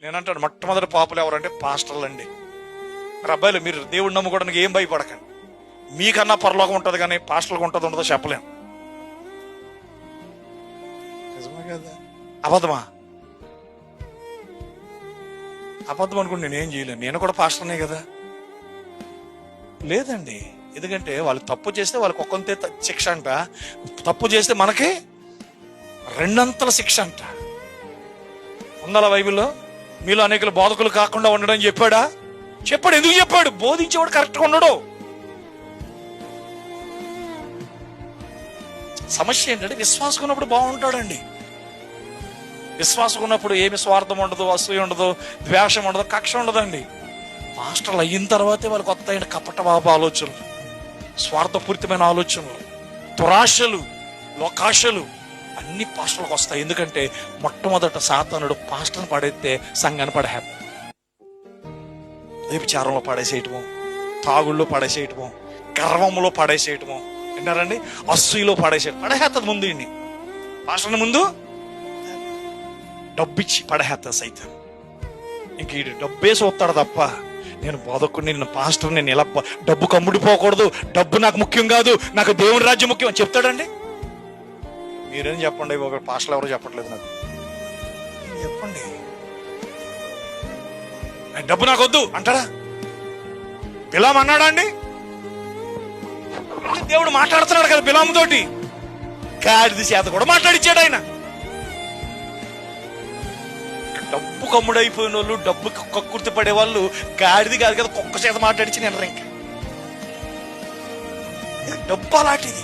నేనంటాను మొట్టమొదటి పాపులు ఎవరంటే పాస్టర్లు అండి. మరి అబ్బాయిలు, మీరు దేవుడు నమ్ముకోవడానికి ఏం భయపడకండి. మీకన్నా పరలోకం ఉంటుంది, కానీ పాస్టర్లకు ఉంటుంది ఉండదో చెప్పలేం. నిజమే కదా? అబద్ధమా? అబద్ధం అనుకుంటే నేనేం చేయలేను. నేను కూడా పాస్టర్నే కదా. లేదండి, ఎందుకంటే వాళ్ళు తప్పు చేస్తే వాళ్ళకి ఒక్కంతే శిక్ష అంట, తప్పు చేస్తే మనకి రెండంతల శిక్ష అంట. ఉందా బైబిల్లో? మీలో అనేకలు బోధకులు కాకుండా ఉండడం చెప్పాడా? చెప్పాడు. ఎందుకు చెప్పాడు? బోధించేవాడు కరెక్ట్గా ఉండడు. సమస్య ఏంటంటే విశ్వాసం ఉన్నప్పుడు బాగుంటాడండి. విశ్వాసం ఉన్నప్పుడు ఏమి స్వార్థం ఉండదు, అసూయ ఉండదు, ద్వేషం ఉండదు, కక్ష ఉండదండి. మాస్టర్లు అయిన తర్వాతే వాళ్ళకి కొత్త అయిన కపట బాబు ఆలోచనలు, స్వార్థపూరితమైన ఆలోచనలు, దురాశలు, లోకాశలు అన్ని పాస్టర్లకు వస్తాయి. ఎందుకంటే మొట్టమొదట సాతానుడు పాస్టర్ని పడేస్తే సంఘాన్ని పడేస్తాడు. వ్యభిచారంలో పడేసేయటము, తాగుళ్ళలో పడేసేయటము, గర్వంలో పడేసేయటము, విన్నారండి, అసూయలో పడేసేది ముందు ఇన్ని పాస్టర్ని ముందు డబ్బిచ్చి పడేస్తుంది సైతం. ఇంక ఈ డబ్బే చూస్తాడు తప్ప, నేను బోధకుడిని, నేను పాస్టర్, నేను ఇలా డబ్బు కమ్ముడిపోకూడదు, డబ్బు నాకు ముఖ్యం కాదు, నాకు దేవుని రాజ్యం ముఖ్యం అని చెప్తాడండి. మీరేం చెప్పండి, ఒక పాస్టర్లు ఎవరో చెప్పట్లేదు నాకు. చెప్పండి, డబ్బు నాకు వద్దు అంటారా? బిలాం అన్నాడా అండి? దేవుడు మాట్లాడుతున్నాడు కదా బిలాం తోటి. గాడిద చేత కూడా మాట్లాడిచ్చాడు ఆయన. డబ్బు కమ్ముడైపోయిన వాళ్ళు, డబ్బు కక్కుర్తి పడే వాళ్ళు గాడిది కాదు కదా, కుక్క చేత మాట్లాడిచి నేను ఇంకా డబ్బు అలాంటిది.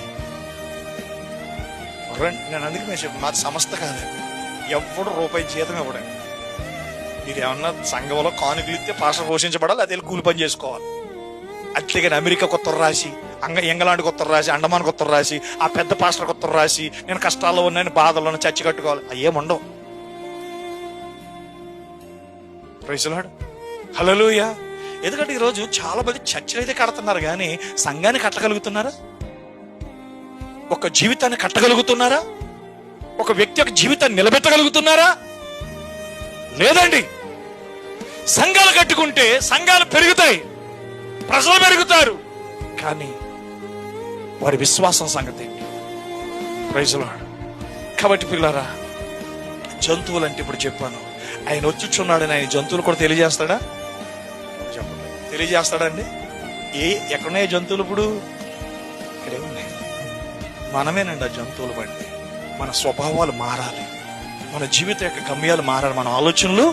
నేను అందుకే నేను చెప్పాను, మాది సంస్థ కాదండి, ఎవడు రూపాయి జీతం ఇవ్వడండి. మీరు ఏమన్నా సంఘంలో కానుకలు ఇస్తే పాస్టర్ పోషించబడాలి, అదే కూలి పని చేసుకోవాలి. అంతేగాని అమెరికాకు ఉత్తరం రాసి, ఇంగ్లాండ్కి ఉత్తరం రాసి, అండమాన్కి ఉత్తరం రాసి, ఆ పెద్ద పాస్టర్కి ఉత్తరం రాసి, నేను కష్టాల్లో ఉన్నాను, బాధల్లో చచ్చి కట్టుకోవాలి, అయ్యేముండవు. ప్రైజ్ లార్డ్, హల్లెలూయా. ఎందుకంటే ఈరోజు చాలా మంది చర్చలు అయితే కడుతున్నారు, కానీ సంఘాన్ని కట్టగలుగుతున్నారా? ఒక జీవితాన్ని కట్టగలుగుతున్నారా? ఒక వ్యక్తి యొక్క జీవితాన్ని నిలబెట్టగలుగుతున్నారా? లేదండి. సంఘాలు కట్టుకుంటే సంఘాలు పెరుగుతాయి, ప్రజలు పెరుగుతారు, కానీ వారి విశ్వాసం సంగతి ఏంటి? Praise Lord. కాబట్టి పిల్లరా, జంతువులు అంటే ఇప్పుడు చెప్పాను, ఆయన వచ్చుచున్నాడని ఆయన జంతువులు కూడా తెలియజేస్తాడా? చెప్పండి, తెలియజేస్తాడా అండి? ఎక్కడున్నాయి జంతువులు? ఇప్పుడు ఇక్కడే ఉన్నాయి. మనమేనండి ఆ జంతువులు బట్టి. మన స్వభావాలు మారాలి, మన జీవితం యొక్క గమ్యాలు మారాలి, మన ఆలోచనలు